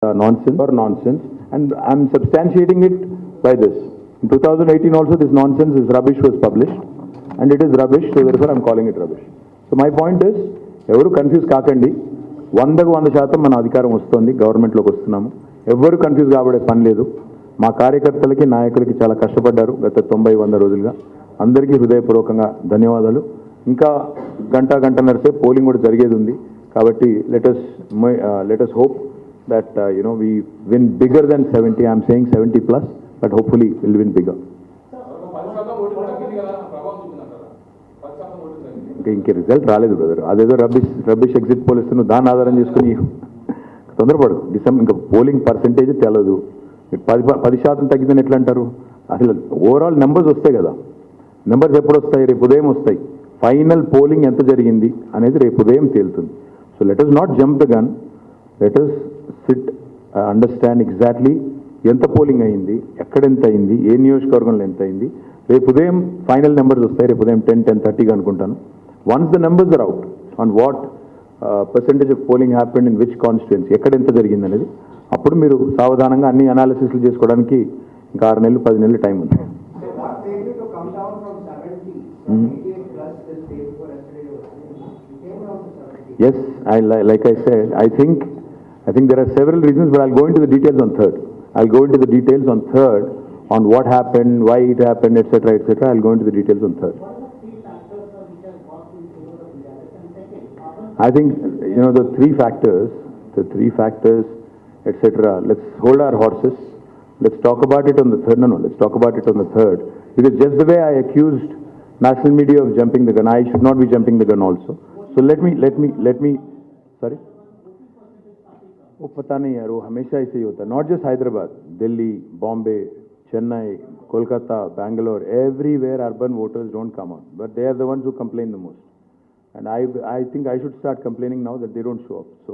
nonsense or nonsense, and I'm substantiating it by this. In 2018 also this nonsense, this rubbish was published, and it is rubbish, so therefore I'm calling it rubbish. So my point is, ఎవరు confuse కాకండి, 100% మన అధికారం వస్తుంది, గవర్నమెంట్లోకి వస్తున్నాము, ఎవరు confuse కాబడే పని లేదు. మా కార్యకర్తలకి నాయకులకి చాలా కష్టపడ్డారు గత 90-100 రోజులుగా, అందరికీ హృదయపూర్వకంగా ధన్యవాదాలు. ఇంకా గంటన్నర సేపు పోలింగ్ కూడా జరిగేది ఉంది, కాబట్టి let us hope that we win bigger than 70. I'm saying 70 plus, but hopefully we'll win bigger. ఇంకే రిజల్ట్ రాలేదు బ్రదర్, అదేదో రబ్బిష్ ఎగ్జిట్ పోల్ ఇస్తున్నావు, దాన్ని ఆధారం చేసుకుని తొందరపడు. డిసెంబర్ ఇంకా పోలింగ్ పర్సెంటేజ్ తెలదు, 10% తగ్గిందని ఎట్లా అంటారు? అసలు ఓవరాల్ నెంబర్స్ వస్తాయి కదా, నెంబర్స్ ఎప్పుడు వస్తాయి? రేపు ఉదయం వస్తాయి. ఫైనల్ పోలింగ్ ఎంత జరిగింది అనేది రేపు ఉదయం తేలుతుంది. So let us not jump the gun, let us SIT, understand exactly ఎంత పోలింగ్ అయింది, ఎక్కడ ఎంత అయింది, ఏ నియోజకవర్గంలో ఎంత అయింది. రేపు ఉదయం ఫైనల్ నెంబర్స్ వస్తాయి, రేపు ఉదయం 10-10:30 అనుకుంటాను. Once the numbers are out on what percentage of polling happened in which constituency, ఎక్కడ ఎంత జరిగింది అనేది, అప్పుడు మీరు సావధానంగా అన్ని అనాలిసిస్లు చేసుకోవడానికి ఇంకా 6 నెలలు 10 నెలలు టైం ఉంది. Yes, like I said, I think there are several reasons, but I'll go into the details on third. On what happened, why it happened, etc., etc. I'll go into the details on third. I think the three factors, etc. Let's hold our horses. Let's talk about it on the third. No, let's talk about it on the third, because just the way I accused national media of jumping the gun, I should not be jumping the gun also. So let me sorry. वो पता नहीं यार, वो हमेशा ऐसे ही होता है. Not just Hyderabad, Delhi, Bombay, Chennai, Kolkata, Bangalore, everywhere urban voters don't come out, but they are the ones who complain the most. And I think I should start complaining now that they don't show up. So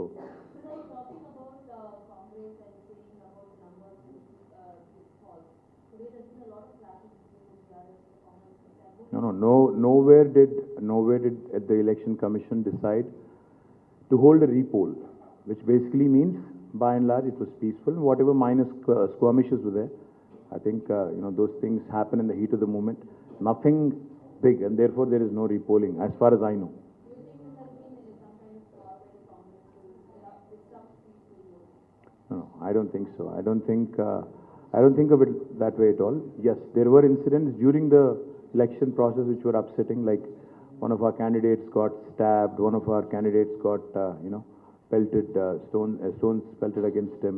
nowhere did the election commission decide to hold a repoll, which basically means by and large it was peaceful. Whatever minor skirmishes were there, I think those things happen in the heat of the moment, nothing big, and therefore there is no repolling as far as I know. No, I don't think so. I don't think of it that way at all. Yes, there were incidents during the election process which were upsetting, like one of our candidates got stabbed, one of our candidates got pelted, stones pelted against him.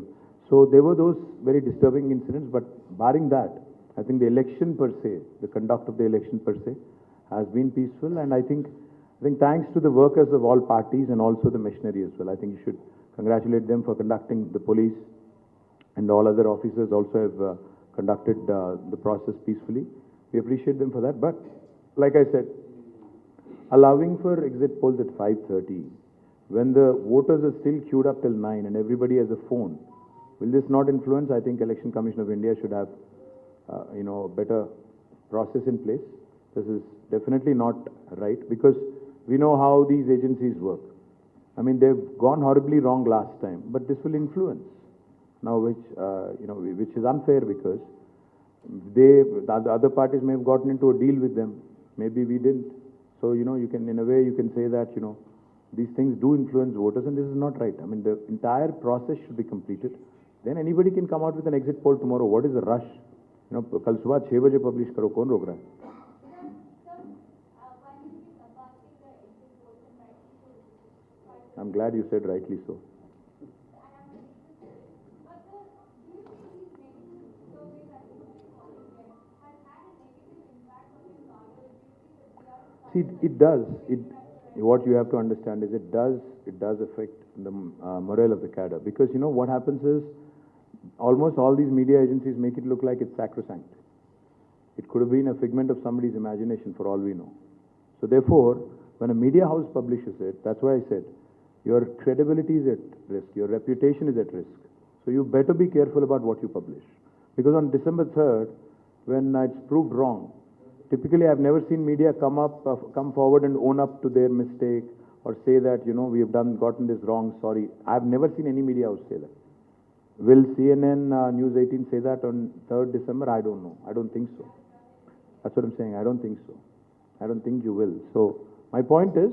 So there were those very disturbing incidents, but barring that, I think the election per se, the conduct of the election per se has been peaceful, and I think thanks to the workers of all parties and also the machinery as well. I think you should congratulate them for conducting. The police and all other officers also have conducted the process peacefully. We appreciate them for that. But like I said, allowing for exit polls at 5:30, when the voters are still queued up till 9 and everybody has a phone, will this not influence? I think Election Commission of India should have a better process in place. This is definitely not right, because we know how these agencies work. I mean, they've gone horribly wrong last time, but this will influence now, which is unfair, because the other parties may have gotten into a deal with them, maybe we didn't. So you can, in a way, you can say that these things do influence voters, and this is not right. I mean, the entire process should be completed, then anybody can come out with an exit poll tomorrow. What is the rush? कल सुबह 6 बजे publish करो, कौन रोक रहा है? I'm glad you said rightly so. See, it does. What you have to understand is it does affect the morale of the cadre, because what happens is almost all these media agencies make it look like it's sacrosanct. It could have been a figment of somebody's imagination for all we know. So therefore, when a media house publishes it, that's why I said your credibility is at risk, your reputation is at risk. So you better be careful about what you publish, because on December 3rd, when it's proved wrong, typically I've never seen media come forward and own up to their mistake, or say that we have gotten this wrong, sorry. I've never seen any media house say that. Will CNN News 18 say that on 3rd December? I don't know. I don't think so. That's what I'm saying. I don't think so. I don't think you will. So my point is,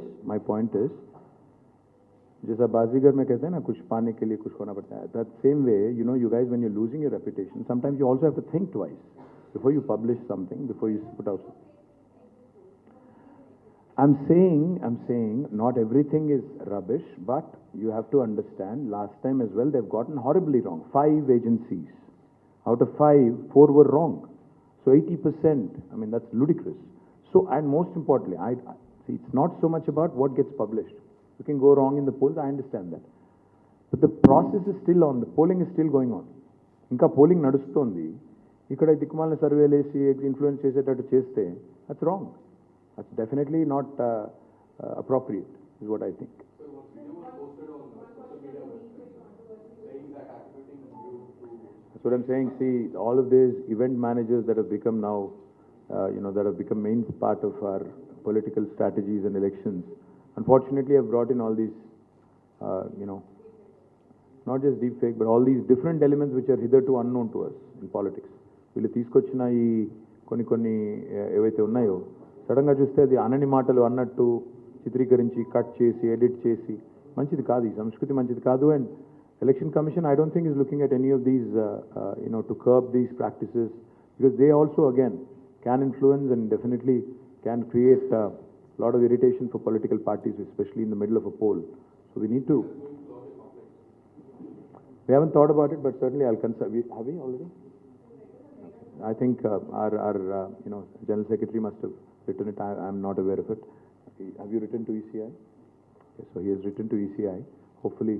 जैसा बाजीगर में कहते हैं ना, कुछ पाने के लिए कुछ खोना पड़ता है. That same way, you know, you guys, when you're losing your reputation, sometimes you also have to think twice before you publish something, before you put out something. I'm saying, not everything is rubbish, but you have to understand, last time as well, they've gotten horribly wrong. 5 agencies. Out of 5, 4 were wrong. So 80%, I mean, that's ludicrous. So, and most importantly, see, it's not so much about what gets published. You can go wrong in the polls, I understand that. But the process is still on, the polling is still going on. ఇంకా polling నడుస్తోంది, ఇక్కడ దిక్కుమాలిన సర్వేలు వేసి influence చేసేటట్టు చేస్తే that's wrong. That's definitely not appropriate, is what I think. So one video was posted on social media saying that attributing you to... That's what I'm saying. See, all of these event managers that have become now, that have become main part of our political strategies and elections, unfortunately have brought in all these, not just deep fake, but all these different elements which are hitherto unknown to us in politics. వీళ్ళు తీసుకొచ్చిన ఈ కొన్ని ఏవైతే ఉన్నాయో, సడన్గా చూస్తే అది అనని మాటలు అన్నట్టు చిత్రీకరించి కట్ చేసి ఎడిట్ చేసి, మంచిది కాదు, ఈ సంస్కృతి మంచిది కాదు. And election commission I don't think is looking at any of these to curb these practices, because they also again can influence and definitely can create lot of irritation for political parties, especially in the middle of a poll. So we need to... We haven't thought about it, but certainly I'll consult. Have we already? I think our General Secretary must have written it. I'm not aware of it. Have you written to ECI? Okay, so he has written to ECI. Hopefully...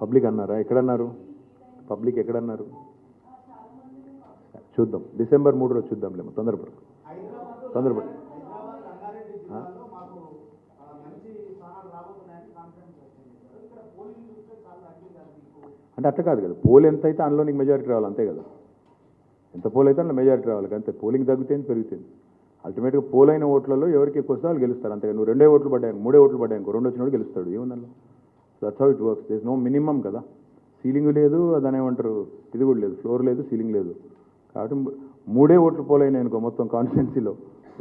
public అన్నారా? ఎక్కడన్నారు? Public ఎక్కడన్నారు? చూద్దాం, December 3 రోజు చూద్దాంలేమో, తొందరపడు. అంటే అట్లా కాదు కదా, pole ఎంత అయితే అందులో నీకు మెజారిటీ రావాలి, అంతే కదా. ఎంత పోల్ అయితే అందులో మెజారిటీ రావాలి, అంతే. పోలింగ్ తగ్గుతుంది పెరుగుతుంది. అల్టిమేట్గా పోల్ అయిన ఓట్లలో ఎవరికి ఎక్కువ వస్తే వాళ్ళు గెలుస్తారు, అంతే. నువ్వు 2 ఓట్లు పడ్డాయి, 3 ఓట్లు పడ్డాయి, 2 వచ్చినోడు గెలుస్తాడు, ఏముందల్లో. That's how it works. There is no minimum కదా. సీలింగ్ లేదు, దాని ఏమంటారు, ఇది కూడా లేదు, ఫ్లోర్ లేదు, సీలింగ్ లేదు. కాబట్టి 3 ఓట్లు పోలైనాయి అనుకో మొత్తం కాన్స్టిట్యున్సీలో,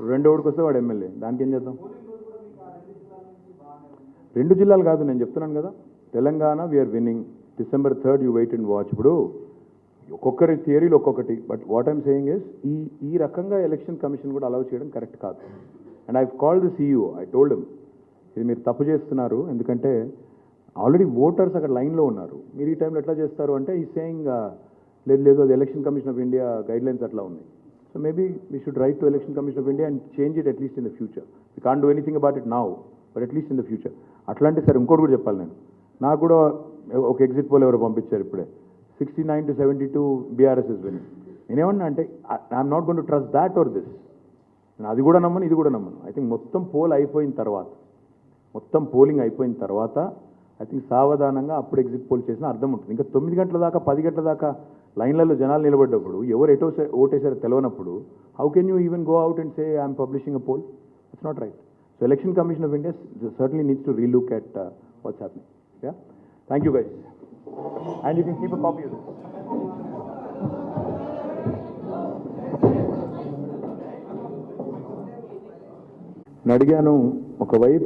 2 ఓటుకు వస్తే వాడు ఎమ్మెల్యే, దానికి ఏం చేద్దాం. 2 జిల్లాలు కాదు, నేను చెప్తున్నాను కదా, Telangana we're winning. December 3rd you wait and watch. ఇప్పుడు ఒక్కొక్కరి థియరీలు ఒక్కొక్కటి, but what I'm saying is ఈ రకంగా ఎలక్షన్ కమిషన్ కూడా అలౌ చేయడం కరెక్ట్ కాదు. And I called the CEO, I told him, ఇది మీరు తప్పు చేస్తున్నారు, ఎందుకంటే ఆల్రెడీ ఓటర్స్ అక్కడ లైన్లో ఉన్నారు, మీరు ఈ టైంలో ఎట్లా చేస్తారు అంటే ఈ సేయింగ్ లేదు, అది election commission of India guide lines అట్లా ఉన్నాయి. So maybe we should write to election commission of India and change it at least in the future. We can't do anything about it now, but at least in the future. అట్లాంటి సరే ఇంకోటి కూడా చెప్పాలి, నాకు కూడా ఒక ఎగ్జిట్ పోల్ ఎవరో పంపించారు ఇప్పుడే, 69 to 72 BRS ఇస్ విన్నింగ్. నేనేమన్నా అంటే I'm not going to trust that or this. నేను అది కూడా నమ్మను, ఇది కూడా నమ్మను. ఐ థింక్ మొత్తం పోలింగ్ అయిపోయిన తర్వాత ఐ థింక్ సావధానంగా అప్పుడు ఎగ్జిట్ పోల్ చేసినా అర్థం ఉంటుంది. ఇంకా 9 గంటల దాకా 10 గంటల దాకా లైన్లలో జనాలు నిలబడ్డప్పుడు ఎవరు ఓటేసారో తెలియనప్పుడు how can you even go out and say I'm publishing a poll? It's not right. So election commission of India certainly needs to relook at what's happening. Yeah, thank you guys, and you can keep a copy of this. నడిగాను ఒకవైపు